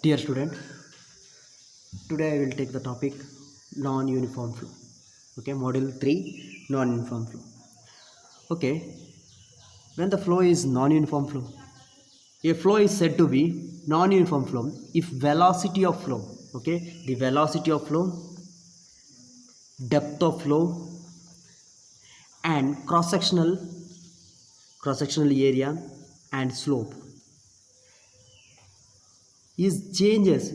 Dear student, today I will take the topic non-uniform flow. Okay, module 3 non-uniform flow. Okay, when the flow is non-uniform flow, a flow is said to be non-uniform flow if velocity of flow, okay, the velocity of flow, depth of flow, and cross-sectional area and slope is changes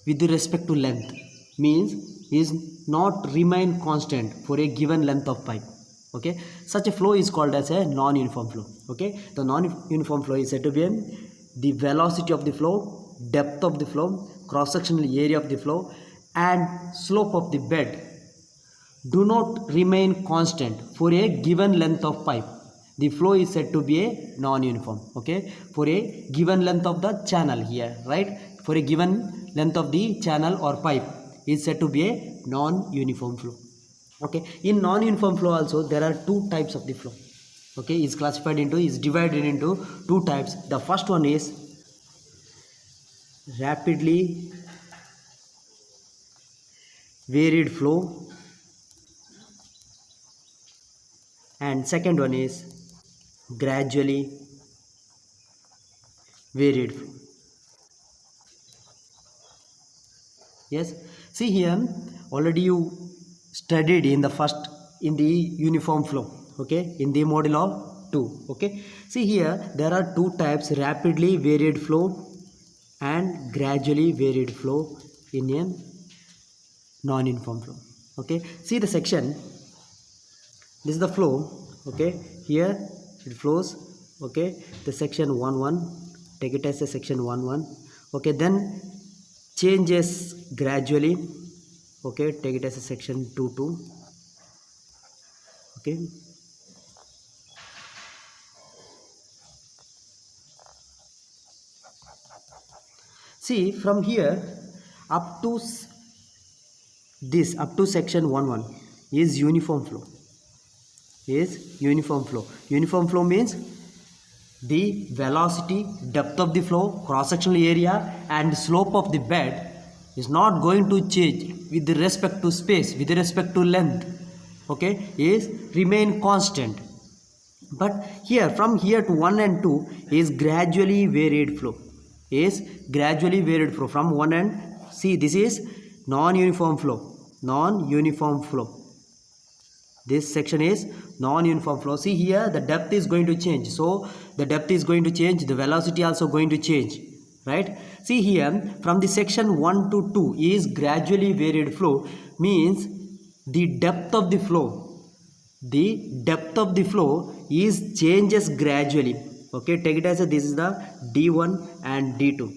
with respect to length, means is not remain constant for a given length of pipe. Okay, such a flow is called as a non-uniform flow. Okay, the non-uniform flow is said to be the velocity of the flow, depth of the flow, cross-sectional area of the flow, and slope of the bed do not remain constant for a given length of pipe. The flow is said to be a non-uniform. Okay, for a given length of the channel here, right, for a given length of the channel or pipe is said to be a non-uniform flow. Okay, in non-uniform flow also there are two types of the flow. Okay, is divided into two types. The first one is rapidly varied flow, and second one is gradually varied flow. Yes, see here, already you studied in the uniform flow. Okay, in the module of 2. Okay, see here there are two types: rapidly varied flow and gradually varied flow in a non-uniform flow. Okay, see the section, this is the flow. Okay, here it flows. Okay, the section 1 take it as a section 1. Okay, then changes gradually. Okay, take it as a section 2. Okay, see from here up to section 1 is uniform flow. Uniform flow means the velocity, depth of the flow, cross-sectional area, and slope of the bed is not going to change with respect to space, with respect to length. Okay, is remain constant. But here from here to 1 and 2 is gradually varied flow. From 1 and see, this is non-uniform flow. This section is non-uniform flow. See here, the depth is going to change. So the depth is going to change, the velocity also going to change, right? See here, from the section 1 to 2 is gradually varied flow, means the depth of the flow is changes gradually. Okay, take it as a, this is the D1 and D2.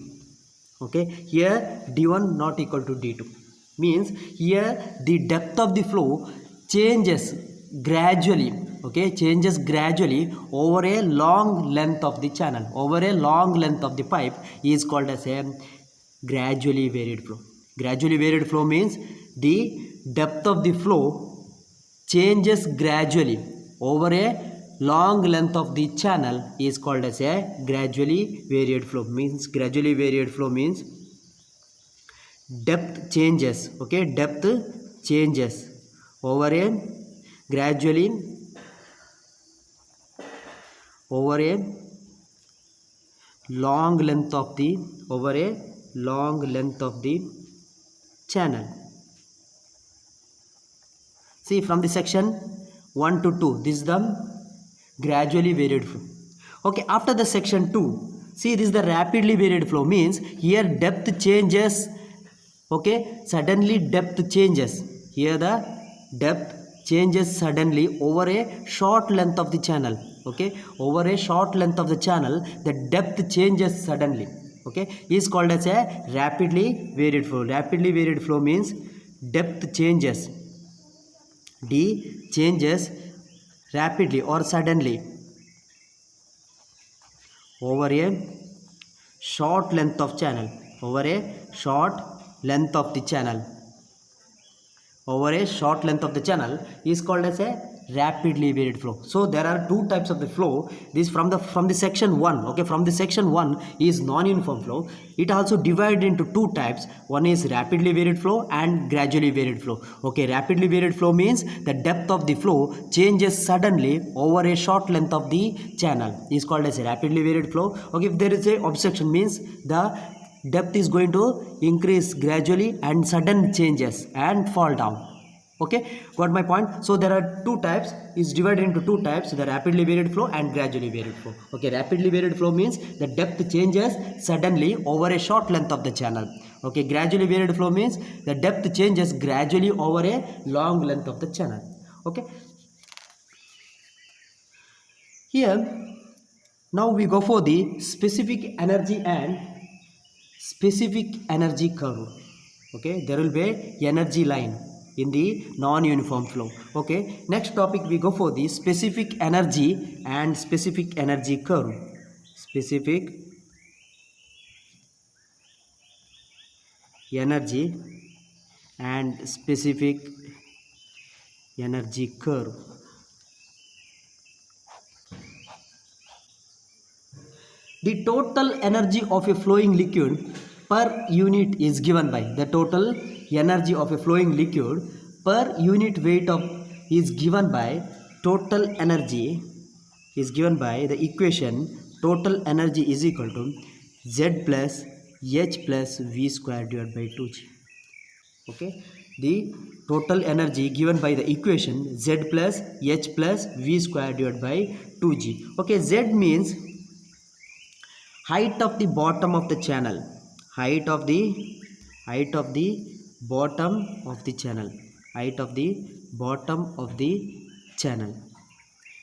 Okay, here D1 not equal to D2, means here the depth of the flow changes gradually. Okay, changes gradually over a long length of the channel, over a long length of the pipe is called as a gradually varied flow. Gradually varied flow means the depth of the flow changes gradually over a long length of the channel is called as a gradually varied flow. Means gradually varied flow means depth changes. Okay, depth changes over a gradually over a long length of the channel. See from the section 1 to 2, this is the gradually varied flow. Okay, after the section 2, see, this is the rapidly varied flow, means here depth changes. Okay, suddenly depth changes. Here the depth changes suddenly over a short length of the channel. Okay, over a short length of the channel, the depth changes suddenly. Okay, is called as a rapidly varied flow. Rapidly varied flow means depth changes. D changes rapidly or suddenly over a short length of channel. Over a short length of the channel is called as a rapidly varied flow. So there are two types of the flow. This from the section 1, okay, from the section 1 is non-uniform flow. It also divided into two types. One is rapidly varied flow and gradually varied flow. Okay, rapidly varied flow means the depth of the flow changes suddenly over a short length of the channel, is called as a rapidly varied flow. Okay, if there is a obstruction means the depth is going to increase gradually and sudden changes and fall down. Okay, got my point? So there are two types, is divided into two types, the rapidly varied flow and gradually varied flow. Okay, rapidly varied flow means the depth changes suddenly over a short length of the channel. Okay, gradually varied flow means the depth changes gradually over a long length of the channel. Okay, here now we go for the specific energy and specific energy curve. Okay, there will be a energy line in the non-uniform flow. Okay, next topic we go for the specific energy and specific energy curve. Specific energy and specific energy curve. The total energy of a flowing liquid per unit is given by the total energy of a flowing liquid per unit weight of is given by total energy is given by the equation total energy is equal to Z plus H plus V square divided by 2G. Okay, the total energy given by the equation Z plus H plus V square divided by 2G. Okay, Z means height of the bottom of the channel, height of the bottom of the channel, height of the bottom of the channel.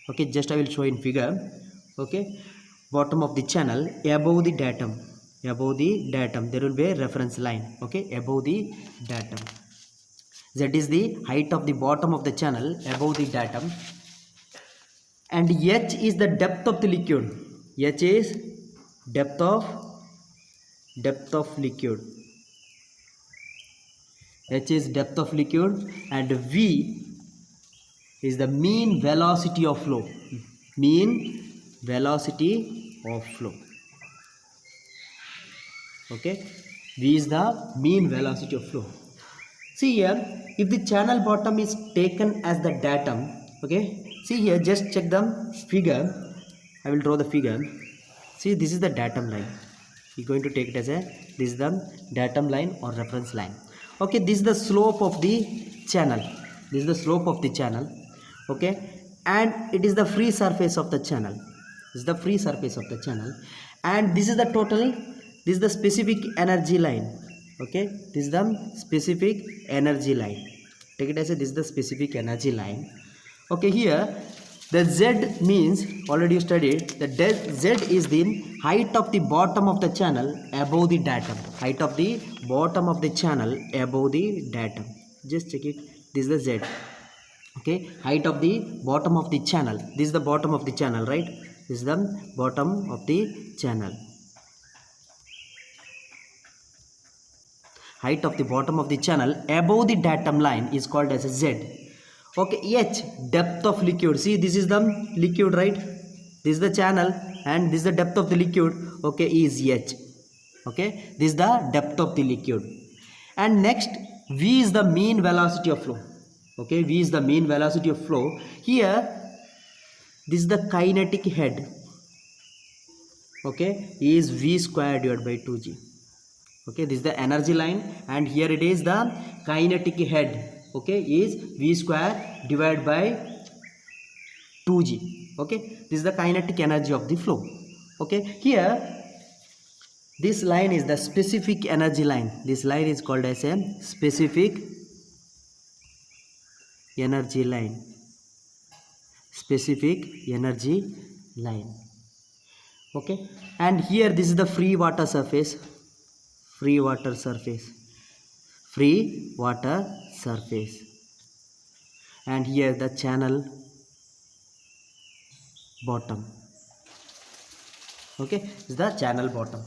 Okay, just I will show in figure. Okay, bottom of the channel above the datum, there will be a reference line. Okay, above the datum, that is the height of the bottom of the channel above the datum. And H is the depth of the liquid. H is depth of liquid. H is depth of liquid and V is the mean velocity of flow. Mean velocity of flow. Okay, V is the mean velocity of flow. See here, if the channel bottom is taken as the datum, okay, see here, just check the figure. I will draw the figure. See, this is the datum line. You're going to take it as a, this is the datum line or reference line. Okay, this is the slope of the channel. This is the slope of the channel. Okay, and it is the free surface of the channel. This is the free surface of the channel. And this is the total, this is the specific energy line. Okay, this is the specific energy line. Take it as a, this is the specific energy line. Okay, here the Z means, already you studied, the Z is the height of the bottom of the channel above the datum. Height of the bottom of the channel above the datum. Just check it. This is the Z. Okay, height of the bottom of the channel. This is the bottom of the channel, right? This is the bottom of the channel. Height of the bottom of the channel above the datum line is called as a Z. Okay, H, depth of liquid. See, this is the liquid, right? This is the channel and this is the depth of the liquid. Okay, is H. Okay, this is the depth of the liquid. And next, V is the mean velocity of flow. Okay, V is the mean velocity of flow. Here, this is the kinetic head. Okay, is V square divided by 2G. Okay, this is the energy line and here it is the kinetic head. Okay, is V square divided by 2G. Okay, this is the kinetic energy of the flow. Okay, here this line is the specific energy line. This line is called as a specific energy line. Specific energy line. Okay, and here this is the free water surface. Free water surface. Free water surface. And here the channel bottom. Okay, is the channel bottom.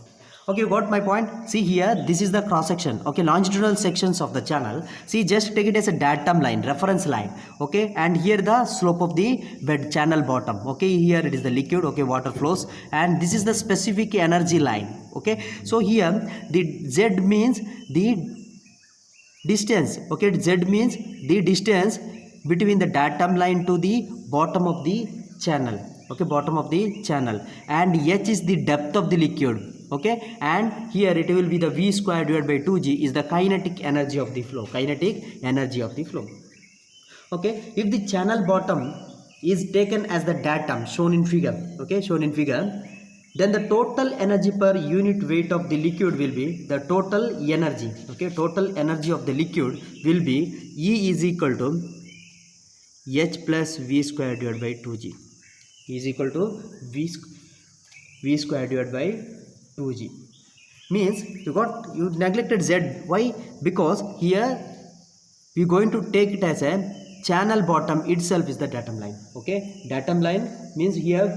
Okay, you got my point. See here, this is the cross section. Okay, longitudinal sections of the channel. See, just take it as a datum line, reference line. Okay, and here the slope of the bed channel bottom. Okay, here it is the liquid. Okay, water flows, and this is the specific energy line. Okay, so here the Z means the distance. Okay, Z means the distance between the datum line to the bottom of the channel. Okay, bottom of the channel, and H is the depth of the liquid. Okay, and here it will be the V square divided by 2G is the kinetic energy of the flow. Kinetic energy of the flow. Okay, if the channel bottom is taken as the datum shown in figure, okay, shown in figure, then the total energy per unit weight of the liquid will be the total energy. Okay, total energy of the liquid will be E is equal to H plus V square divided by 2G. E is equal to V square divided by 2G. Means you neglected Z. Why? Because here we are going to take it as a channel bottom itself is the datum line. Okay, datum line means here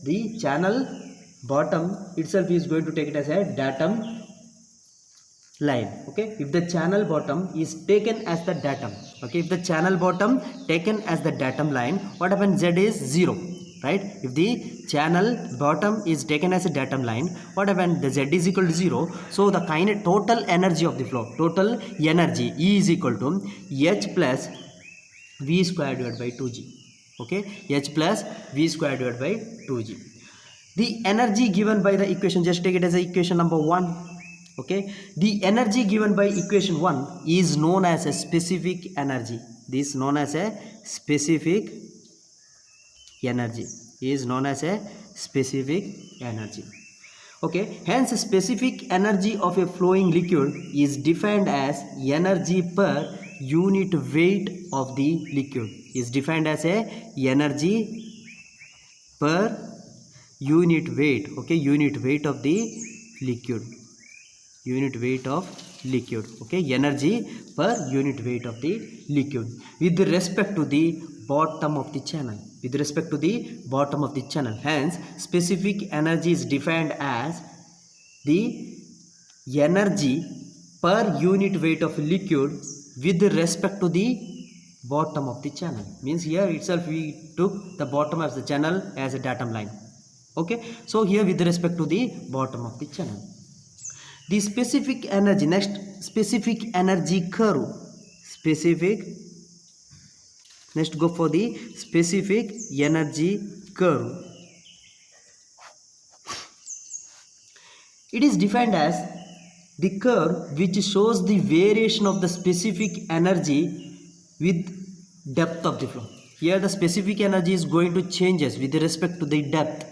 the channel bottom itself is going to take it as a datum line. Okay, if the channel bottom is taken as the datum, okay, if the channel bottom taken as the datum line, what happens? Z is 0. Right? If the channel bottom is taken as a datum line, what happens? The Z is equal to 0. So the total energy of the flow, total energy E is equal to H plus V square divided by 2G. Okay, H plus V square divided by 2G. The energy given by the equation, just take it as a equation number 1. Okay, the energy given by equation 1 is known as a specific energy. This is known as a specific energy, is known as a specific energy. Okay, hence specific energy of a flowing liquid is defined as energy per unit weight of the liquid. Is defined as a energy per unit weight. Okay, unit weight of the liquid. Unit weight of liquid. Okay, energy per unit weight of the liquid with respect to the bottom of the channel. With respect to the bottom of the channel. Hence, specific energy is defined as the energy per unit weight of liquid with respect to the bottom of the channel. Means here itself we took the bottom of the channel as a datum line. Okay, so here with respect to the bottom of the channel. The specific energy, next specific energy curve. Next go for the specific energy curve. It is defined as the curve which shows the variation of the specific energy with depth of the flow. Here the specific energy is going to changes with respect to the depth.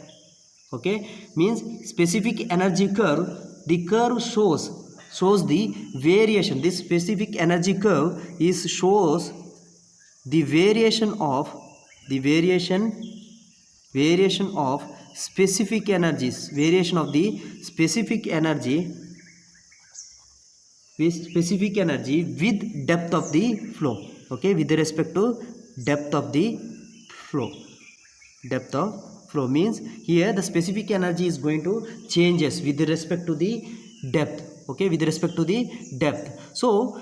Okay, means specific energy curve, the curve shows the variation. This specific energy curve shows the variation of specific energies, variation of the specific energy with depth of the flow. Okay, with respect to depth of the flow. Depth of flow means here the specific energy is going to changes with respect to the depth. Okay, with respect to the depth. So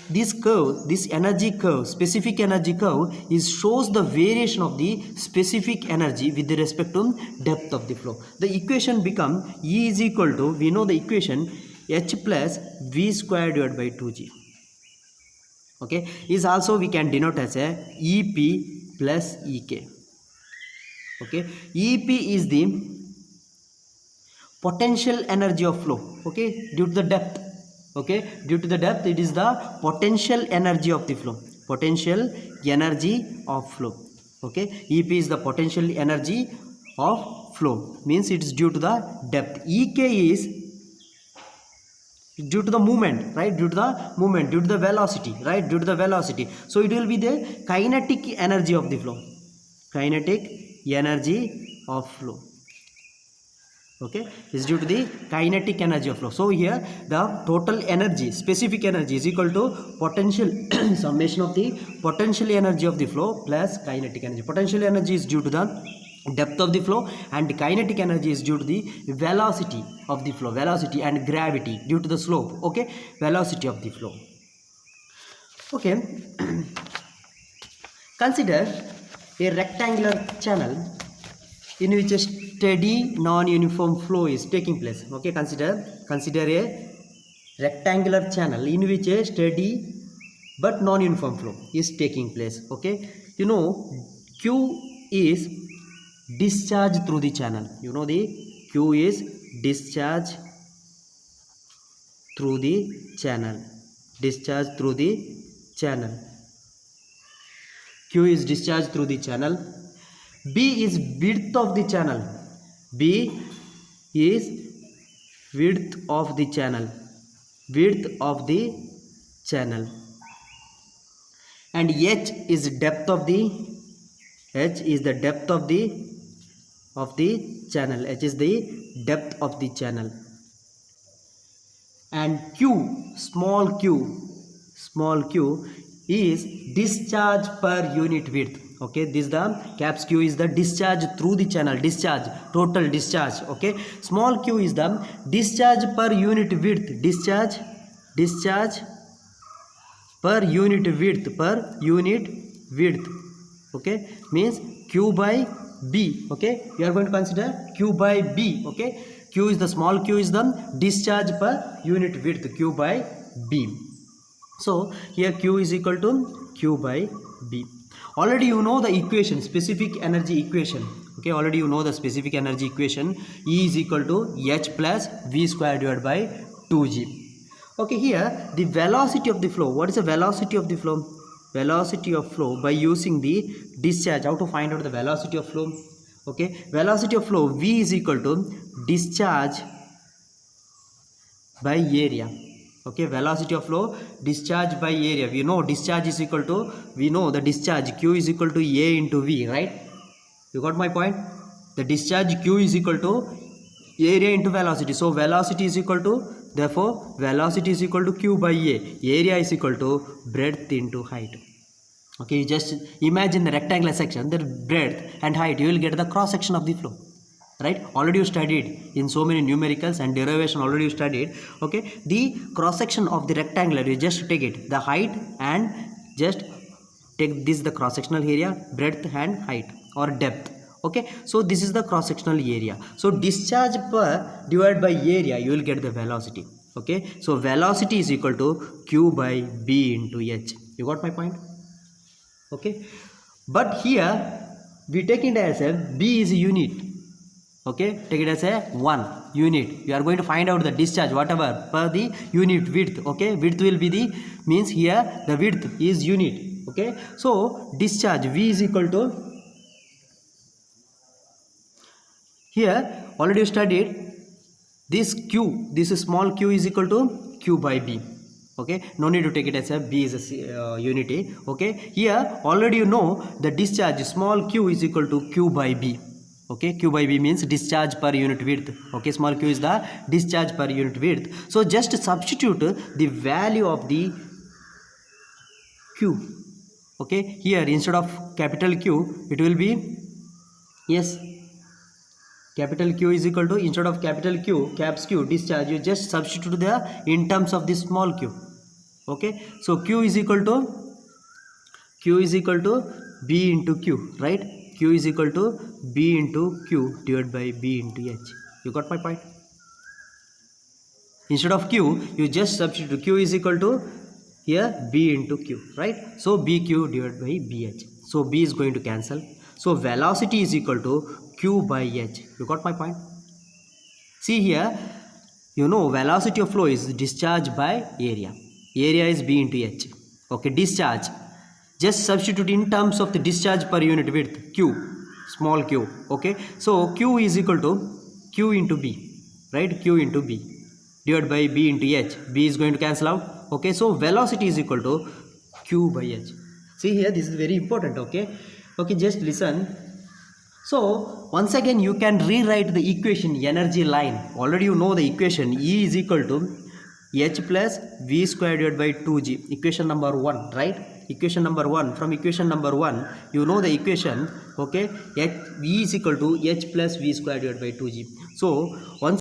this curve, this energy curve, specific energy curve shows the variation of the specific energy with respect to depth of the flow. The equation become E is equal to, we know the equation, H plus V square divided by 2G. Okay, is also we can denote as a EP plus EK. Okay, EP is the potential energy of flow. Okay, due to the depth. Okay, due to the depth, it is the potential energy of the flow. Potential energy of flow. Okay, EP is the potential energy of flow, means it is due to the depth. EK is due to the movement, right? Due to the movement, due to the velocity, right? Due to the velocity. So it will be the kinetic energy of the flow. Kinetic energy of flow. Okay, is due to the kinetic energy of flow. So here the total energy, specific energy is equal to potential summation of the potential energy of the flow plus kinetic energy. Potential energy is due to the depth of the flow, and kinetic energy is due to the velocity of the flow, velocity, and gravity due to the slope. Okay, velocity of the flow. Okay. Consider a rectangular channel in which a steady non-uniform flow is taking place. Okay, consider a rectangular channel in which a steady but non-uniform flow is taking place. Okay, you know Q is discharge through the channel. You know the Q is discharge through the channel. Discharge through the channel. Q is discharged through the channel. B is width of the channel. B is width of the channel. Width of the channel. And H is depth of the depth of the channel. H is the depth of the channel. And Q, small q is discharge per unit width. Okay, this is the caps Q is the discharge through the channel, discharge, total discharge. Okay, small q is the discharge per unit width, discharge per unit width, okay, means Q by B. Okay, you are going to consider Q by B. Okay, Q is the small q is the discharge per unit width, Q by B. So here Q is equal to Q by B. Already you know the equation, specific energy equation. Okay, already you know the specific energy equation. E is equal to H plus V square divided by 2G. Okay, here the velocity of the flow. What is the velocity of the flow? Velocity of flow by using the discharge. How to find out the velocity of flow? Okay, velocity of flow V is equal to discharge by area. Okay, velocity of flow discharge by area. We know discharge is equal to, we know the discharge Q is equal to A into V, right? You got my point? The discharge Q is equal to area into velocity. So velocity is equal to, therefore velocity is equal to Q by A. Area is equal to breadth into height. Okay, you just imagine the rectangular section, the breadth and height, you will get the cross section of the flow. Right, already you studied in so many numericals and derivation, already you studied. Okay, the cross section of the rectangular, you just take it, the height, and just take this, the cross sectional area, breadth and height or depth. Okay, so this is the cross sectional area. So discharge per divided by area, you will get the velocity. Okay, so velocity is equal to Q by B into H. You got my point? Okay, but here we take it as a B is a unit. Okay, take it as a 1 unit. You are going to find out the discharge whatever per the unit width. Okay, width will be the, means here the width is unit. Okay, so discharge V is equal to, here already studied this Q, this is small q is equal to Q by B. Okay, no need to take it as a B is a unity. Okay, here already you know the discharge small q is equal to Q by B. Okay, Q by B means discharge per unit width. Okay, small q is the discharge per unit width. So just substitute the value of the Q. Okay, here instead of capital Q it will be, yes, capital Q is equal to, instead of capital Q, caps Q, discharge, you just substitute the in terms of the small q. Okay, so Q is equal to B into Q, right? Q is equal to B into Q divided by B into H. You got my point? Instead of Q, you just substitute Q is equal to here B into Q, right? So BQ divided by BH. So B is going to cancel. So velocity is equal to Q by H. You got my point? See here, you know velocity of flow is discharge by area. Area is B into H. Okay, discharge. Just substitute in terms of the discharge per unit width, Q, small q. Okay, so Q is equal to Q into B, right? Q into B divided by B into H. B is going to cancel out. Okay, so velocity is equal to Q by H. See here, this is very important. Okay, okay, just listen. So once again you can rewrite the equation energy line. Already you know the equation. E is equal to H plus V square divided by 2G. Equation number 1, right? equation number 1. From equation number 1 you know the equation, okay, v is equal to h plus v square divided by 2g. So once